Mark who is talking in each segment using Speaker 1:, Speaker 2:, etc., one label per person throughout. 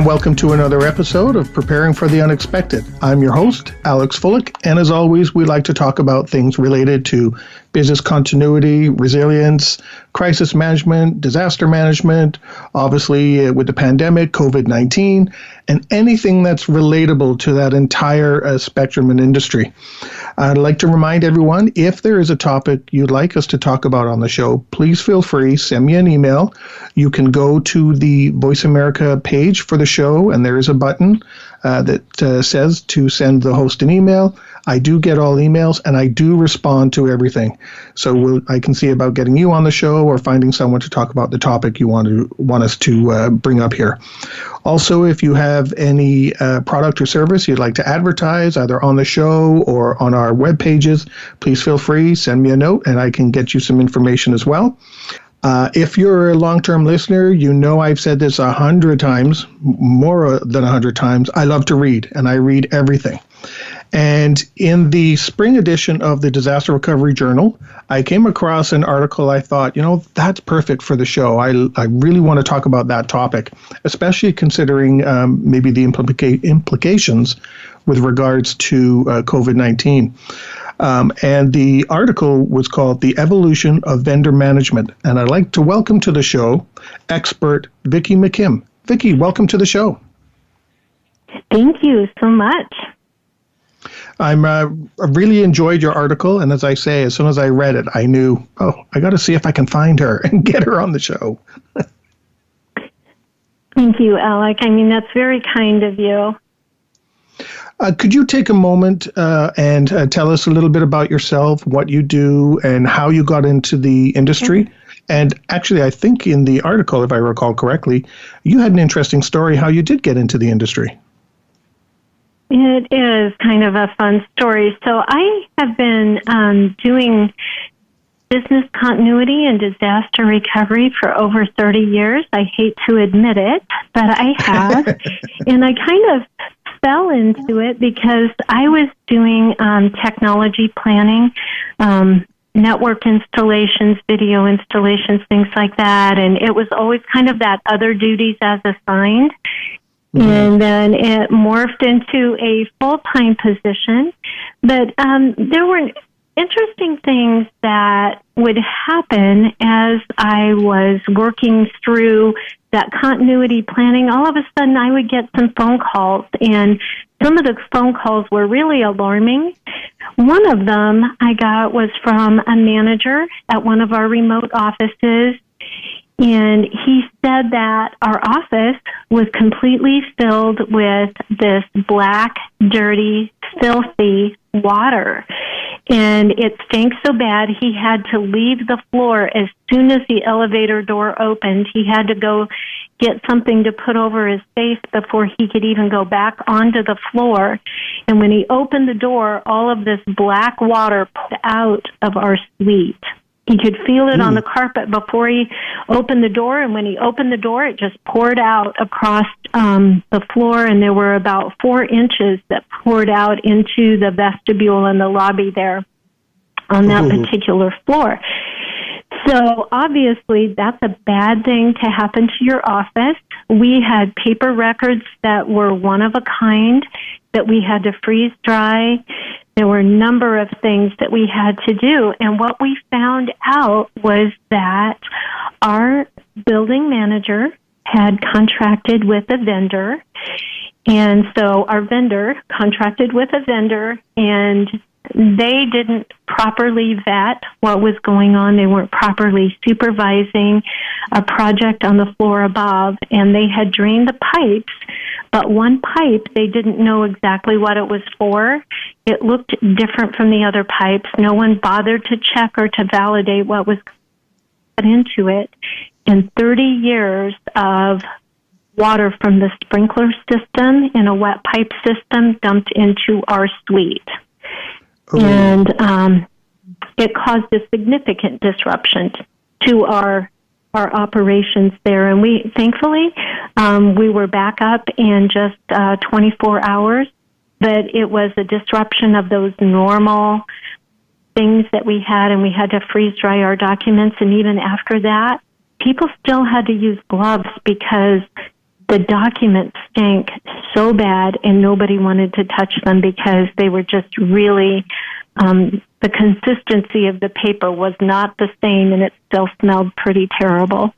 Speaker 1: and welcome to another episode of Preparing for the Unexpected. I'm your host, Alex Fullick, and as always, we like to talk about things related to business continuity, resilience, crisis management, disaster management, obviously with the pandemic, COVID-19, and anything that's relatable to that entire spectrum and industry. I'd like to remind everyone, if there is a topic you'd like us to talk about on the show, please feel free, send me an email. You can go to the Voice America page for the show, and there is a button that says to send the host an email. I do get all emails, and I do respond to everything. So I can see about getting you on the show or finding someone to talk about the topic you want us to bring up here. Also, if you have any product or service you'd like to advertise, either on the show or on our web pages, please feel free, send me a note, and I can get you some information as well. If you're a long-term listener, you know I've said this 100 times, more than 100 times. I love to read, and I read everything. And in the spring edition of the Disaster Recovery Journal, I came across an article I thought, that's perfect for the show. I really want to talk about that topic, especially considering maybe the implications with regards to COVID-19. And the article was called The Evolution of Vendor Management. And I'd like to welcome to the show expert Vicky McKim. Vicky, welcome to the show.
Speaker 2: Thank you so much.
Speaker 1: I really enjoyed your article, and as I say, as soon as I read it, I knew, I got to see if I can find her and get her on the show.
Speaker 2: Thank you, Alec. That's very kind of you.
Speaker 1: Could you take a moment and tell us a little bit about yourself, what you do, and how you got into the industry? Okay. And actually, I think in the article, if I recall correctly, you had an interesting story how you did get into the industry.
Speaker 2: It is kind of a fun story. So I have been doing business continuity and disaster recovery for over 30 years. I hate to admit it, but I have. And I kind of fell into it because I was doing technology planning, network installations, video installations, things like that. And it was always kind of that other duties as assigned. And then it morphed into a full-time position. But there were interesting things that would happen as I was working through that continuity planning. All of a sudden, I would get some phone calls, and some of the phone calls were really alarming. One of them I got was from a manager at one of our remote offices. And he said that our office was completely filled with this black, dirty, filthy water. And it stank so bad he had to leave the floor as soon as the elevator door opened. He had to go get something to put over his face before he could even go back onto the floor. And when he opened the door, all of this black water poured out of our suite. He could feel it on the carpet before he opened the door, and when he opened the door, it just poured out across the floor, and there were about 4 inches that poured out into the vestibule and the lobby there on that particular floor. So obviously, that's a bad thing to happen to your office. We had paper records that were one of a kind that we had to freeze dry. There were a number of things that we had to do. And what we found out was that our building manager had contracted with a vendor. And so our vendor contracted with a vendor, and they didn't properly vet what was going on. They weren't properly supervising a project on the floor above, and they had drained the pipes, but one pipe, they didn't know exactly what it was for. It looked different from the other pipes. No one bothered to check or to validate what was put into it. And 30 years of water from the sprinkler system in a wet pipe system dumped into our suite. And it caused a significant disruption to our operations there. And we, thankfully, we were back up in just 24 hours, but it was a disruption of those normal things that we had, and we had to freeze dry our documents. And even after that, people still had to use gloves because the documents stank so bad and nobody wanted to touch them because they were just really, the consistency of the paper was not the same and it still smelled pretty terrible.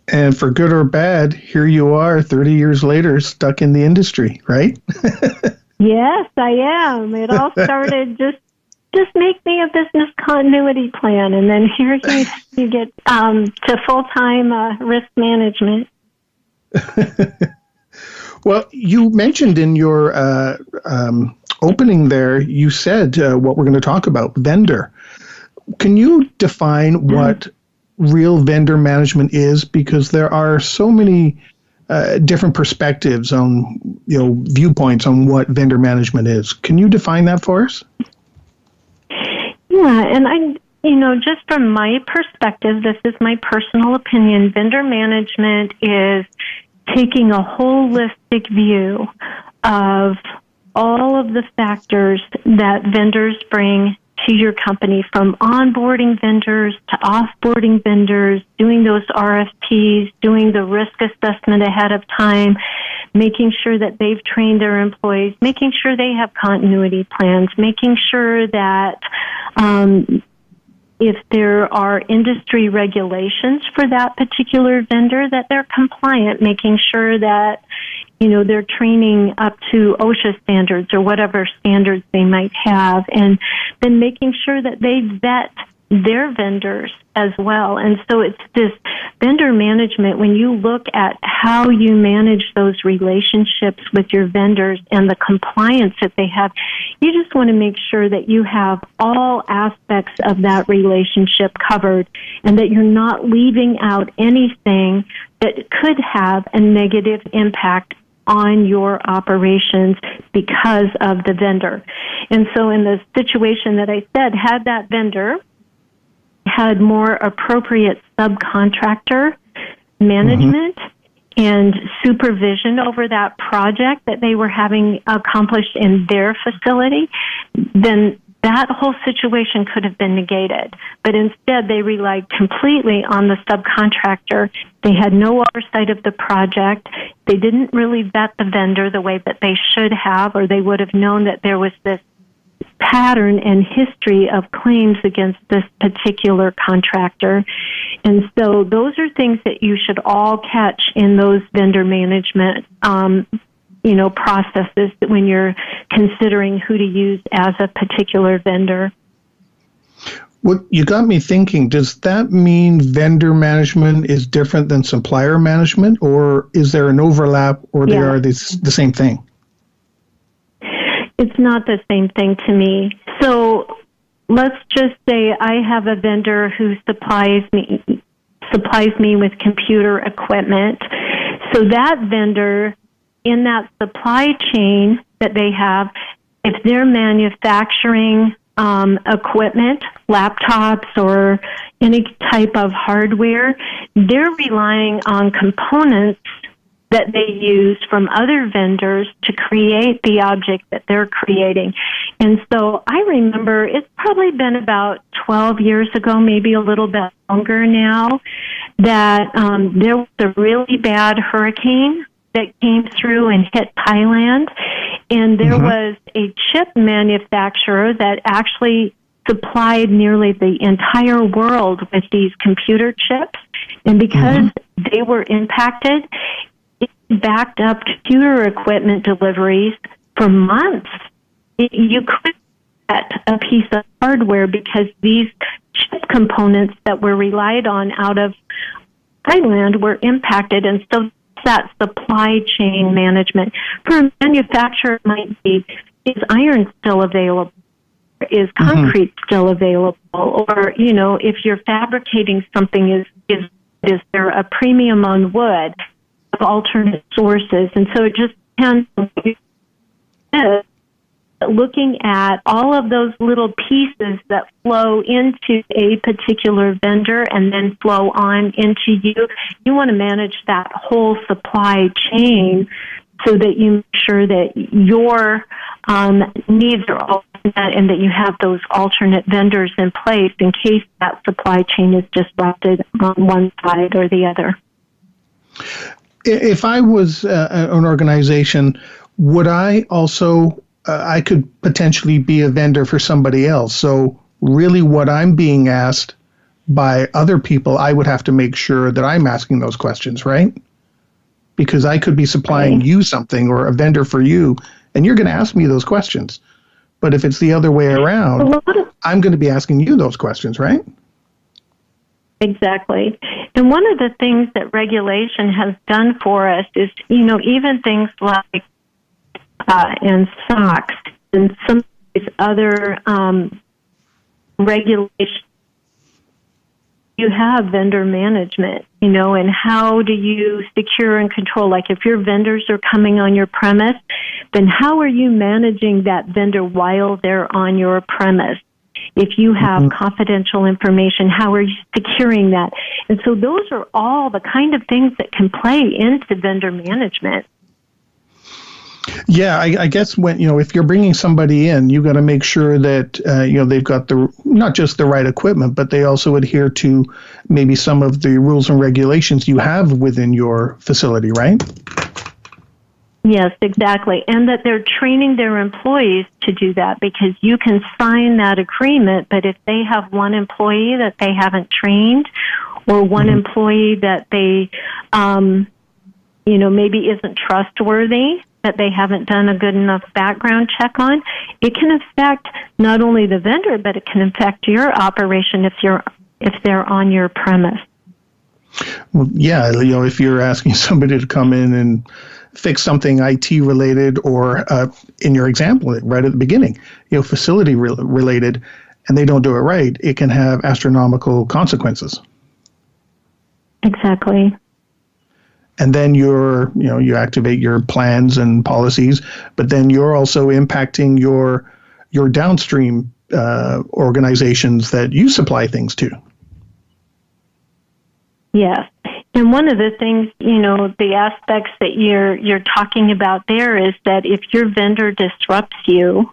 Speaker 1: And for good or bad, here you are 30 years later, stuck in the industry, right?
Speaker 2: Yes, I am. It all started just make me a business continuity plan, and then here you get to full-time risk management.
Speaker 1: Well, you mentioned in your opening there, you said what we're going to talk about, vendor. Can you define what real vendor management is? Because there are so many different perspectives on, viewpoints on what vendor management is. Can you define that for us?
Speaker 2: Yeah, and just from my perspective, this is my personal opinion, vendor management is taking a holistic view of all of the factors that vendors bring to your company, from onboarding vendors to offboarding vendors, doing those RFPs, doing the risk assessment ahead of time, making sure that they've trained their employees, making sure they have continuity plans, making sure that if there are industry regulations for that particular vendor, that they're compliant, making sure that, they're training up to OSHA standards or whatever standards they might have, and then making sure that they vet their vendors as well. And so it's this vendor management, when you look at how you manage those relationships with your vendors and the compliance that they have, you just want to make sure that you have all aspects of that relationship covered and that you're not leaving out anything that could have a negative impact on your operations because of the vendor. And so in the situation that I said, had that vendor had more appropriate subcontractor management and supervision over that project that they were having accomplished in their facility, then that whole situation could have been negated. But instead, they relied completely on the subcontractor. They had no oversight of the project. They didn't really vet the vendor the way that they should have, or they would have known that there was this pattern and history of claims against this particular contractor. And so those are things that you should all catch in those vendor management processes when you're considering who to use as a particular vendor.
Speaker 1: Well, you got me thinking, does that mean vendor management is different than supplier management, or is there an overlap, or they are the same thing?
Speaker 2: It's not the same thing to me. So let's just say I have a vendor who supplies me with computer equipment. So that vendor, in that supply chain that they have, if they're manufacturing equipment, laptops, or any type of hardware, they're relying on components that they use from other vendors to create the object that they're creating. And so I remember it's probably been about 12 years ago, maybe a little bit longer now, that there was a really bad hurricane that came through and hit Thailand. And there was a chip manufacturer that actually supplied nearly the entire world with these computer chips. And because they were impacted, it backed up computer equipment deliveries for months. You couldn't get a piece of hardware because these chip components that were relied on out of Thailand were impacted. And so that supply chain management. For a manufacturer, it might be, is iron still available? Is concrete still available? Or, if you're fabricating something, is there a premium on wood of alternate sources? And so it just depends on what you do. Looking at all of those little pieces that flow into a particular vendor and then flow on into you, you want to manage that whole supply chain so that you make sure that your needs are all met and that you have those alternate vendors in place in case that supply chain is disrupted on one side or the other.
Speaker 1: If I was an organization, would I also, I could potentially be a vendor for somebody else. So really what I'm being asked by other people, I would have to make sure that I'm asking those questions, right? Because I could be supplying you something or a vendor for you, and you're going to ask me those questions. But if it's the other way around, I'm going to be asking you those questions, right?
Speaker 2: Exactly. And one of the things that regulation has done for us is, you know, even things like and SOX and some of these other regulations, you have vendor management, you know, and how do you secure and control? Like if your vendors are coming on your premise, then how are you managing that vendor while they're on your premise? If you have confidential information, how are you securing that? And so those are all the kind of things that can play into vendor management.
Speaker 1: Yeah, I guess when, you know, if you're bringing somebody in, you got to make sure that, you know, they've got not just the right equipment, but they also adhere to maybe some of the rules and regulations you have within your facility, right?
Speaker 2: Yes, exactly. And that they're training their employees to do that, because you can sign that agreement, but if they have one employee that they haven't trained or one employee that they, you know, maybe isn't trustworthy, that they haven't done a good enough background check on, it can affect not only the vendor, but it can affect your operation if they're on your premise.
Speaker 1: Well, yeah, you know, if you're asking somebody to come in and fix something IT related, or in your example, right at the beginning, you know, facility related, and they don't do it right, it can have astronomical consequences.
Speaker 2: Exactly.
Speaker 1: And then you activate your plans and policies, but then you're also impacting your downstream organizations that you supply things to.
Speaker 2: Yes. And one of the things, you know, the aspects that you're talking about there is that if your vendor disrupts you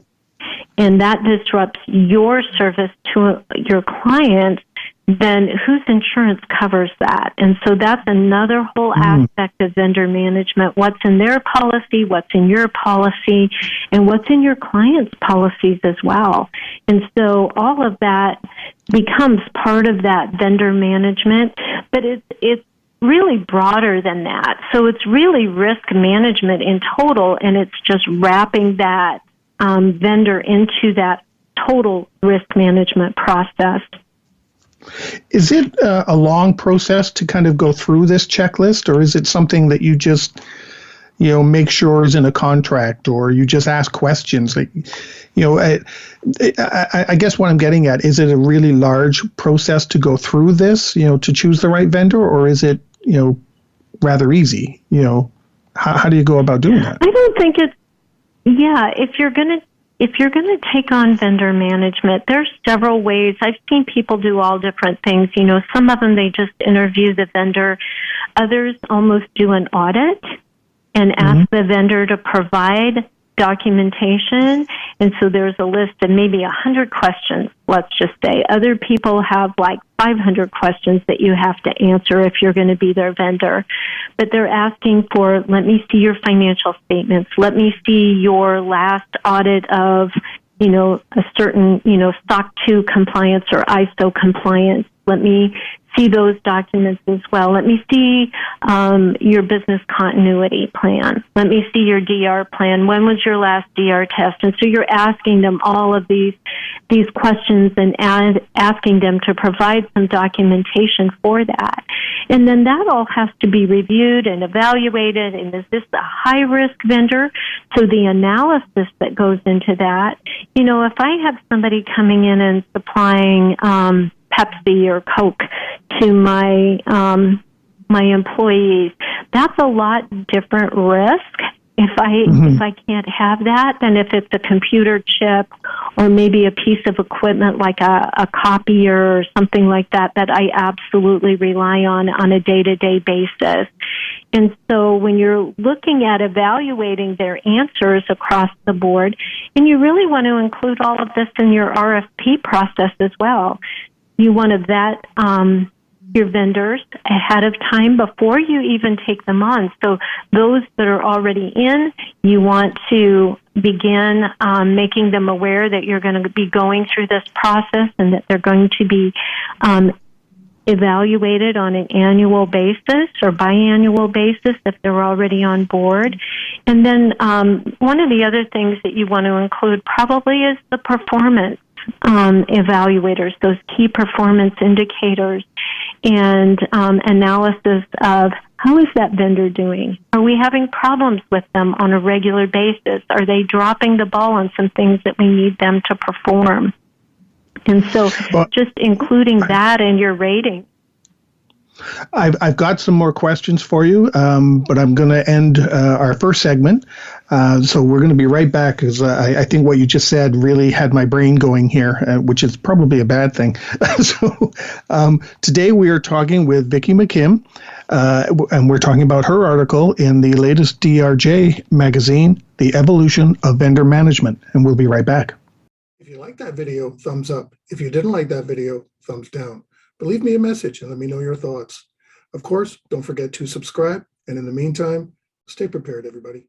Speaker 2: and that disrupts your service to your clients, then whose insurance covers that? And so that's another whole aspect of vendor management. What's in their policy, what's in your policy, and what's in your client's policies as well. And so all of that becomes part of that vendor management, but it's really broader than that. So it's really risk management in total, and it's just wrapping that vendor into that total risk management process.
Speaker 1: Is it a long process to kind of go through this checklist, or is it something that you just, you know, make sure is in a contract, or you just ask questions? Like, you know, I guess what I'm getting at, is it a really large process to go through this, you know, to choose the right vendor, or is it, you know, rather easy? You know, how do you go about doing that?
Speaker 2: I don't think it's, yeah, if you're going to take on vendor management, there's several ways. I've seen people do all different things. You know, some of them, they just interview the vendor. Others almost do an audit and ask the vendor to provide documentation. And so there's a list of maybe 100 questions, let's just say. Other people have like 500 questions that you have to answer if you're going to be their vendor. But they're asking for, let me see your financial statements. Let me see your last audit of, you know, a certain, you know, SOC 2 compliance or ISO compliance. Let me see those documents as well. Let me see your business continuity plan. Let me see your DR plan. When was your last DR test? And so you're asking them all of these questions and asking them to provide some documentation for that. And then that all has to be reviewed and evaluated. And is this a high-risk vendor? So the analysis that goes into that, you know, if I have somebody coming in and supplying Pepsi or Coke to my employees, that's a lot different risk if I can't have that than if it's a computer chip or maybe a piece of equipment like a copier or something like that I absolutely rely on a day-to-day basis. And so when you're looking at evaluating their answers across the board, and you really want to include all of this in your RFP process as well, you want to vet your vendors ahead of time before you even take them on. So those that are already in, you want to begin making them aware that you're going to be going through this process and that they're going to be evaluated on an annual basis or biannual basis if they're already on board. And then one of the other things that you want to include probably is the performance evaluators, those key performance indicators, and analysis of how is that vendor doing? Are we having problems with them on a regular basis? Are they dropping the ball on some things that we need them to perform? And so just including that in your rating.
Speaker 1: I've got some more questions for you, but I'm going to end our first segment. So we're going to be right back because I think what you just said really had my brain going here, which is probably a bad thing. So today we are talking with Vicky McKim, and we're talking about her article in the latest DRJ magazine, The Evolution of Vendor Management. And we'll be right back. If you like that video, thumbs up. If you didn't like that video, thumbs down. But leave me a message and let me know your thoughts. Of course, don't forget to subscribe. And in the meantime, stay prepared, everybody.